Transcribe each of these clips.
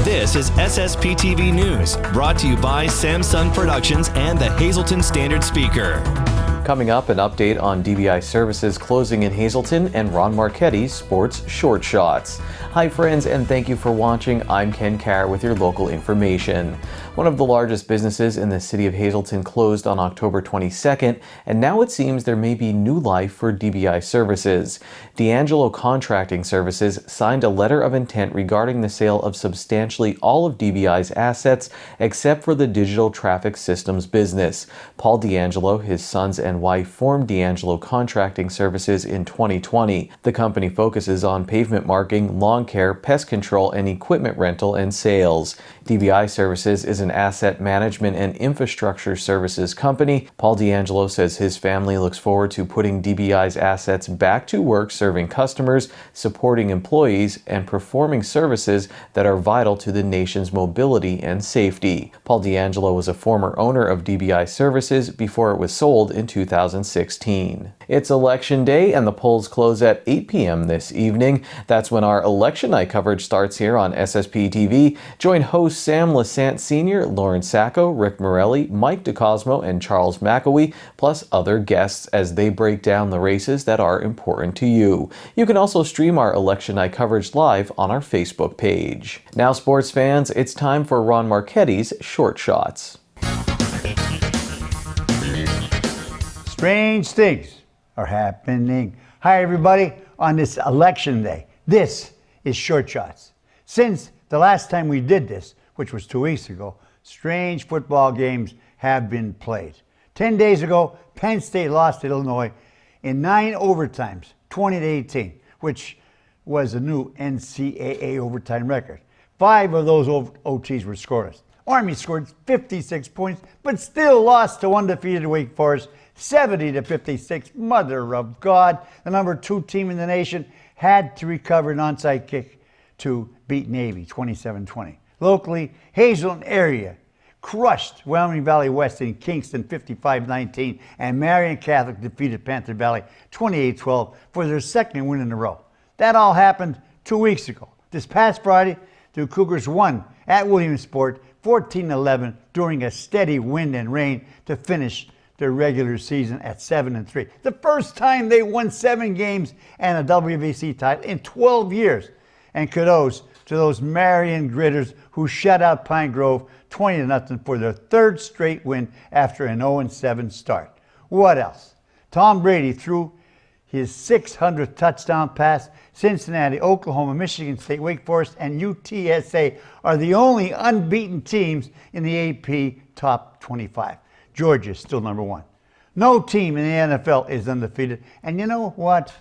This is SSPTV News, brought to you by Samsung Productions and the Hazleton Standard Speaker. Coming up, an update on Dvi Services closing in Hazleton and Ron Marchetti's Sports Short Shots. Hi friends, and thank you for watching. I'm Ken Carr with your local information. One of the largest businesses in the city of Hazleton closed on October 22nd, and now it seems there may be new life for Dvi Services. D'Angelo Contracting Services signed a letter of intent regarding the sale of substantially all of Dvi's assets except for the digital traffic systems business. Paul D'Angelo, his sons and wife formed D'Angelo Contracting Services in 2020. The company focuses on pavement marking, lawn care, pest control, and equipment rental and sales. Dvi Services is an asset management and infrastructure services company. Paul D'Angelo says his family looks forward to putting Dvi's assets back to work serving customers, supporting employees, and performing services that are vital to the nation's mobility and safety. Paul D'Angelo was a former owner of Dvi Services before it was sold in 2016. It's Election Day and the polls close at 8 p.m. this evening. That's when our election night coverage starts here on SSPTV. Join hosts Sam Lassant Sr., Lauren Sacco, Rick Morelli, Mike DeCosmo, and Charles McAwee, plus other guests as they break down the races that are important to you. You can also stream our election night coverage live on our Facebook page. Now, sports fans, it's time for Ron Marchetti's Short Shots. Strange things are happening. Hi, everybody, on this election day. This is Short Shots. Since the last time we did this, which was 2 weeks ago, strange football games have been played. 10 days ago, Penn State lost to Illinois in 9 overtimes, 20-18, which was a new NCAA overtime record. 5 of those OTs were scoreless. Army scored 56 points, but still lost to undefeated Wake Forest, 70-56. Mother of God, the number 2 team in the nation had to recover an onside kick to beat Navy, 27-20. Locally, Hazleton area crushed Wyoming Valley West in Kingston, 55-19, and Marion Catholic defeated Panther Valley, 28-12, for their second win in a row. That all happened 2 weeks ago. This past Friday, the Cougars won at Williamsport, 14-11, during a steady wind and rain to finish their regular season at 7-3. The first time they won 7 games and a WVC title in 12 years. And kudos to those Marion Gritters who shut out Pine Grove 20-0 for their 3rd straight win after an 0-7 start. What else? Tom Brady threw his 600th touchdown pass. Cincinnati, Oklahoma, Michigan State, Wake Forest, and UTSA are the only unbeaten teams in the AP top 25. Georgia is still number 1. No team in the NFL is undefeated. And you know what?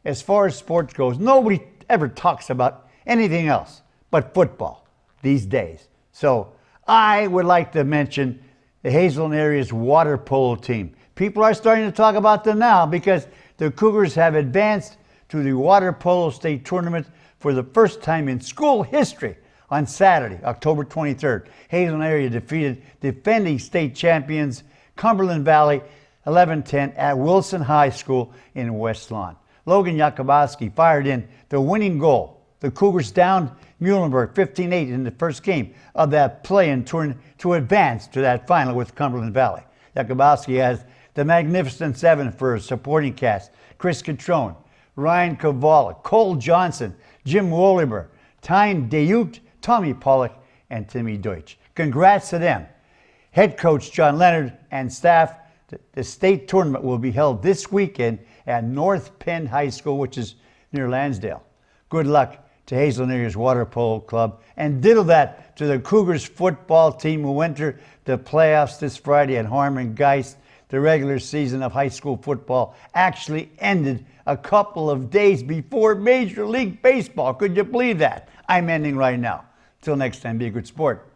As far as sports goes, nobody ever talks about anything else but football these days. So I would like to mention the Hazleton area's water polo team. People are starting to talk about them now because the Cougars have advanced to the water polo state tournament for the first time in school history on Saturday, October 23rd. Hazleton area defeated defending state champions Cumberland Valley 11-10 at Wilson High School in West Lawn. Logan Yakubowski fired in the winning goal. The Cougars downed Muhlenberg 15-8 in the first game of that play-in tournament to advance to that final with Cumberland Valley. Yakubowski has the Magnificent Seven for a supporting cast: Chris Catrone, Ryan Cavala, Cole Johnson, Jim Woliber, Tyne Deute, Tommy Pollock, and Timmy Deutsch. Congrats to them. Head coach John Leonard and staff, the state tournament will be held this weekend at North Penn High School, which is near Lansdale. Good luck to Hazleton area's water polo club, and diddle that to the Cougars football team who entered the playoffs this Friday at Harmon Geist. The regular season of high school football actually ended a couple of days before Major League Baseball. Could you believe that? I'm ending right now. Till next time, be a good sport.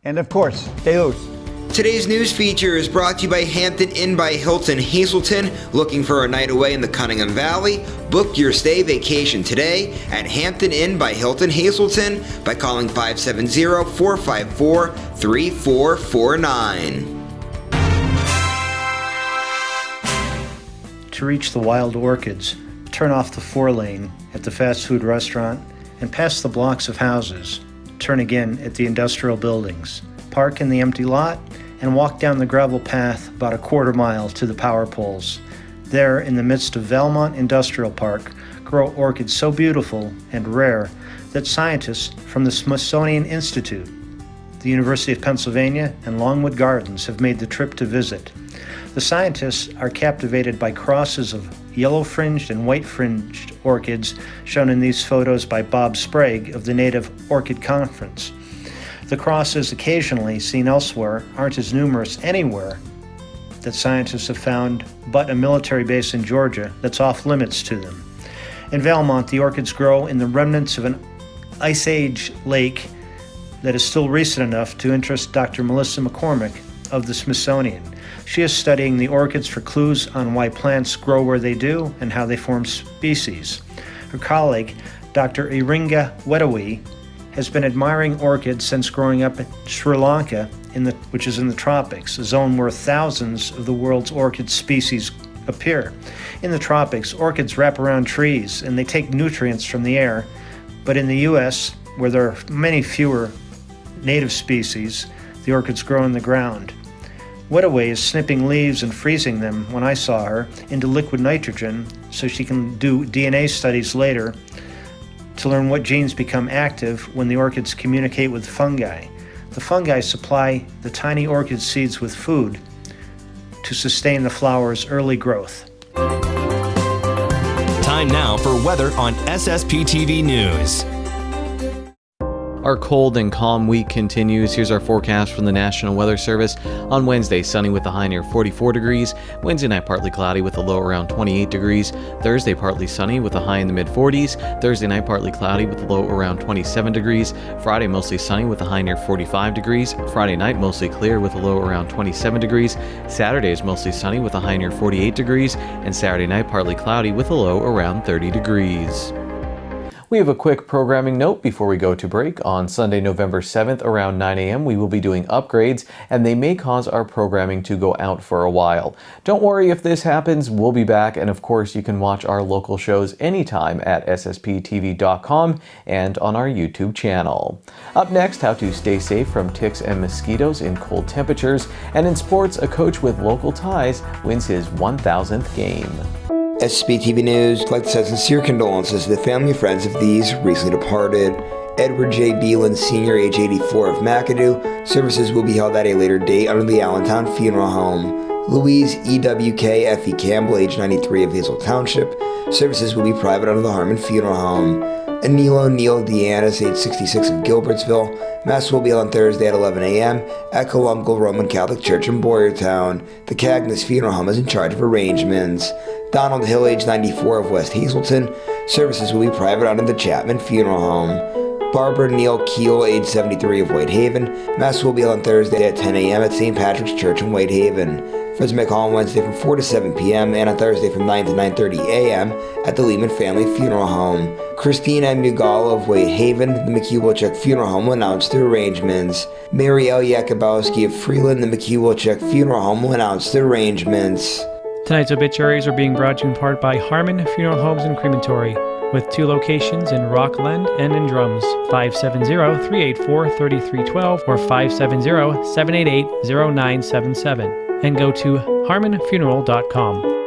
And of course, stay loose. Today's news feature is brought to you by Hampton Inn by Hilton Hazleton. Looking for a night away in the Cunningham Valley? Book your stay vacation today at Hampton Inn by Hilton Hazleton by calling 570-454-3449. To reach the wild orchids, turn off the 4-lane at the fast food restaurant and pass the blocks of houses. Turn again at the industrial buildings. Park in the empty lot and walk down the gravel path about a quarter mile to the power poles. There, in the midst of Valmont Industrial Park, grow orchids so beautiful and rare that scientists from the Smithsonian Institute, the University of Pennsylvania, and Longwood Gardens have made the trip to visit. The scientists are captivated by crosses of yellow-fringed and white-fringed orchids shown in these photos by Bob Sprague of the Native Orchid Conference. The crosses occasionally seen elsewhere aren't as numerous anywhere that scientists have found but a military base in Georgia that's off limits to them. In Valmont, the orchids grow in the remnants of an Ice Age lake that is still recent enough to interest Dr. Melissa McCormick of the Smithsonian. She is studying the orchids for clues on why plants grow where they do and how they form species. Her colleague, Dr. Iringa Wedawi, has been admiring orchids since growing up in Sri Lanka, which is in the tropics, a zone where thousands of the world's orchid species appear. In the tropics, orchids wrap around trees and they take nutrients from the air, but in the U.S., where there are many fewer native species, the orchids grow in the ground. Wedawi is snipping leaves and freezing them, when I saw her, into liquid nitrogen so she can do DNA studies later to learn what genes become active when the orchids communicate with fungi. The fungi supply the tiny orchid seeds with food to sustain the flower's early growth. Time now for weather on SSPTV News. Our cold and calm week continues. Here's our forecast from the National Weather Service. On Wednesday, sunny with a high near 44 degrees. Wednesday night, partly cloudy with a low around 28 degrees. Thursday, partly sunny with a high in the mid-40s. Thursday night, partly cloudy with a low around 27 degrees. Friday, mostly sunny with a high near 45 degrees. Friday night, mostly clear with a low around 27 degrees. Saturday is mostly sunny with a high near 48 degrees. And Saturday night, partly cloudy with a low around 30 degrees. We have a quick programming note before we go to break. On Sunday, November 7th around 9 a.m. we will be doing upgrades and they may cause our programming to go out for a while. Don't worry if this happens, we'll be back, and of course you can watch our local shows anytime at ssptv.com and on our YouTube channel. Up next, how to stay safe from ticks and mosquitoes in cold temperatures, and in sports, a coach with local ties wins his 1,000th game. SSPTV News would like to send sincere condolences to the family and friends of these recently departed. Edward J. Beelan, Sr., age 84 of McAdoo. Services will be held at a later date under the Allentown Funeral Home. Louise E.W.K. F.E. Campbell, age 93 of Hazel Township. Services will be private under the Harmon Funeral Home. Anilo O'Neill Deannis, age 66 of Gilbertsville. Mass will be held on Thursday at 11 a.m. at Columbical Roman Catholic Church in Boyertown. The Cagnes Funeral Home is in charge of arrangements. Donald Hill, age 94 of West Hazleton. Services will be private under the Chapman Funeral Home. Barbara Neal Keel, age 73 of Whitehaven. Mass will be held on Thursday at 10 a.m. at St. Patrick's Church in Whitehaven. Friends may call on Wednesday from 4 to 7 p.m. and on Thursday from 9 to 9:30 a.m. at the Lehman Family Funeral Home. Christine M. Mugala of Whitehaven, the McKee-Wilczek Funeral Home will announce the arrangements. Mary L. Yakubowski of Freeland, the McKee-Wilczek Funeral Home will announce the arrangements. Tonight's obituaries are being brought to you in part by Harmon Funeral Homes and Crematory, with 2 locations in Rockland and in Drums, 570-384-3312 or 570-788-0977, and go to harmonfuneral.com.